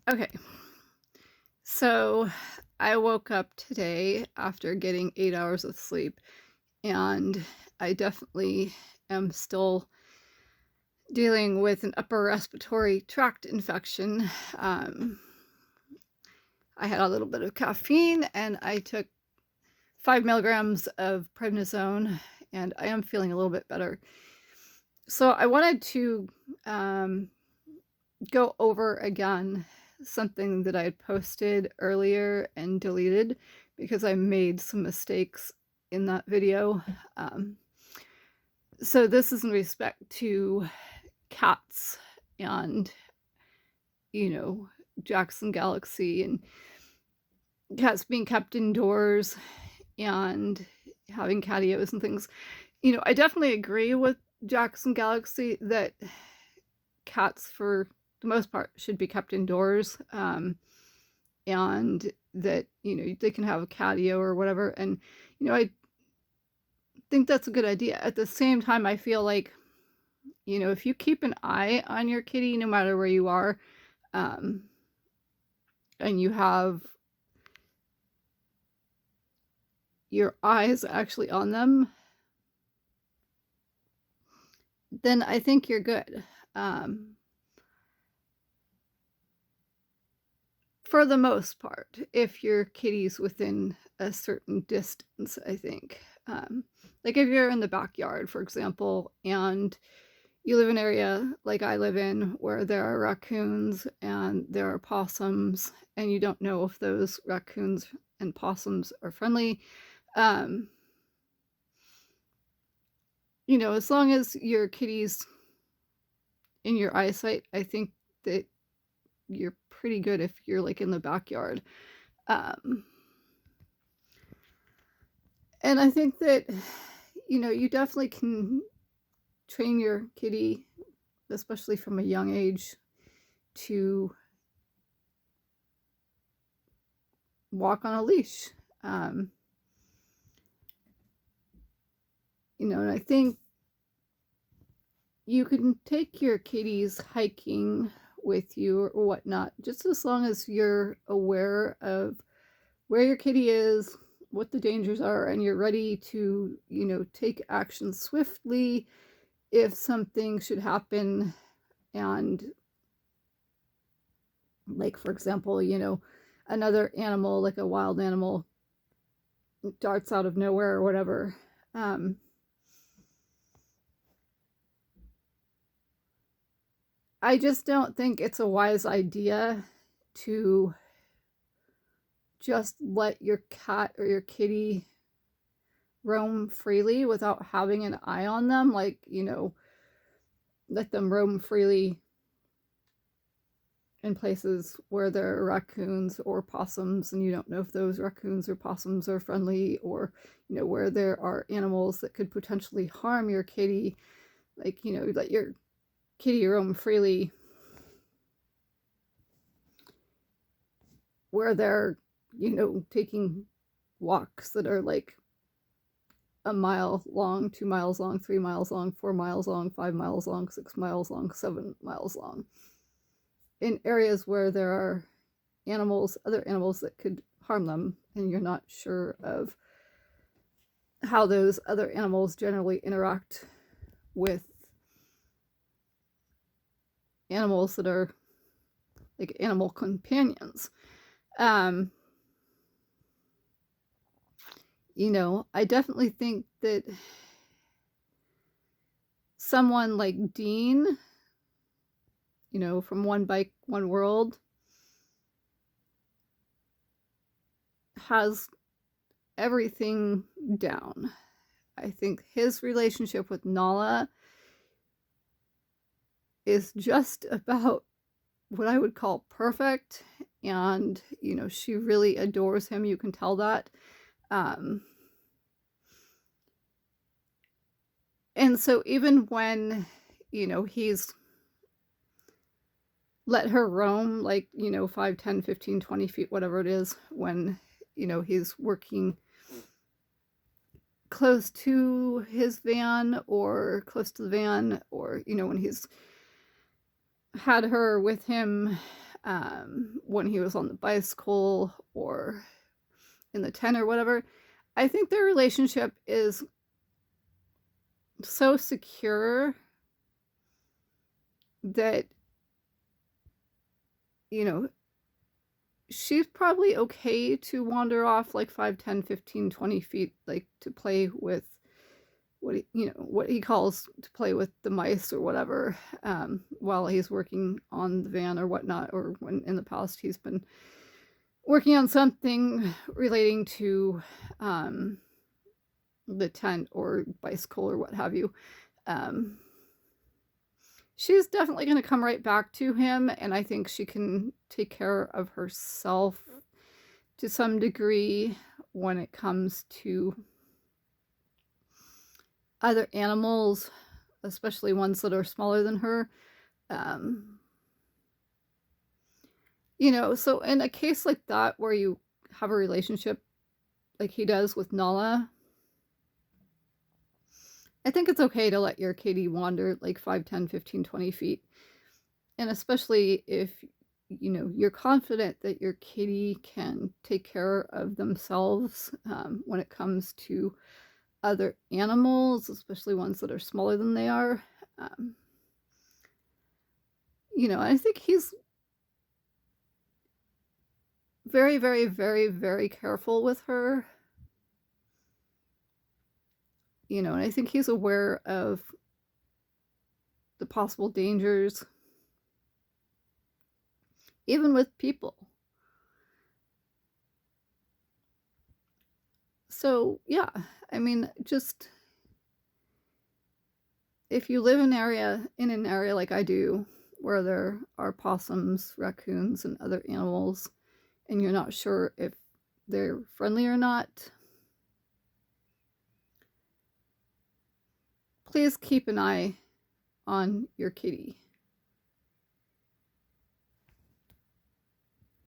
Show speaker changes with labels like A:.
A: Okay, so I woke up today after getting 8 hours of sleep, and I definitely am still dealing with an upper respiratory tract infection. Um, I had a little bit of caffeine, and I took 5 milligrams of prednisone, and I am feeling a little bit better. So I wanted to um, go over again something that I had posted earlier and deleted because I made some mistakes in that video. Um, so this is in respect to cats and, you know, Jackson Galaxy and cats being kept indoors and having catios and things. I definitely agree with Jackson Galaxy that cats, for the most part, should be kept indoors. And that, they can have a catio or whatever. And, I think that's a good idea. At the same time, I feel like, if you keep an eye on your kitty, no matter where you are, um, and you have your eyes actually on them, then I think you're good. For the most part, if your kitty's within a certain distance, I think. Like if you're in the backyard, for example, and you live in an area like I live in where there are raccoons and there are possums, and you don't know if those raccoons and possums are friendly. Um, as long as your kitty's in your eyesight, I think that you're pretty good if you're like in the backyard. Um, and I think that, you definitely can train your kitty, especially from a young age, to walk on a leash. And I think you can take your kitties hiking with you or whatnot, just as long as you're aware of where your kitty is, what the dangers are, and you're ready to, take action swiftly if something should happen. And, like, for example, another animal, like a wild animal, darts out of nowhere or whatever. I just don't think it's a wise idea to just let your cat or your kitty roam freely without having an eye on them. Like, let them roam freely in places where there are raccoons or possums, and you don't know if those raccoons or possums are friendly, or, where there are animals that could potentially harm your kitty. Like, let your kitty roam freely where they're, taking walks that are like a mile long, 2 miles long, 3 miles long, 4 miles long, 5 miles long, 6 miles long, 7 miles long, in areas where there are other animals that could harm them, and you're not sure of how those other animals generally interact with animals that are like animal companions. I definitely think that someone like Dean, from One Bike, One World, has everything down. I think his relationship with Nala is just about what I would call perfect. And, she really adores him. You can tell that. And so even when, he's let her roam, like, 5, 10, 15, 20 feet, whatever it is, when, he's working close to his van or close to the van, or, when he's had her with him when he was on the bicycle or in the tent or whatever. I think their relationship is so secure that, you know, she's probably okay to wander off like 5, 10, 15, 20 feet, like to play with what he calls to play with the mice or whatever, while he's working on the van or whatnot, or when in the past he's been working on something relating to the tent or bicycle or what have you. She's definitely going to come right back to him, and I think she can take care of herself to some degree when it comes to other animals, especially ones that are smaller than her. So in a case like that where you have a relationship like he does with Nala, I think it's okay to let your kitty wander like 5, 10, 15, 20 feet. And especially if, you're confident that your kitty can take care of themselves when it comes to other animals, especially ones that are smaller than they are. I think he's very, very, very, very careful with her. And I think he's aware of the possible dangers, even with people. So, yeah, I mean, just if you live in an area like I do, where there are possums, raccoons, and other animals, and you're not sure if they're friendly or not, please keep an eye on your kitty.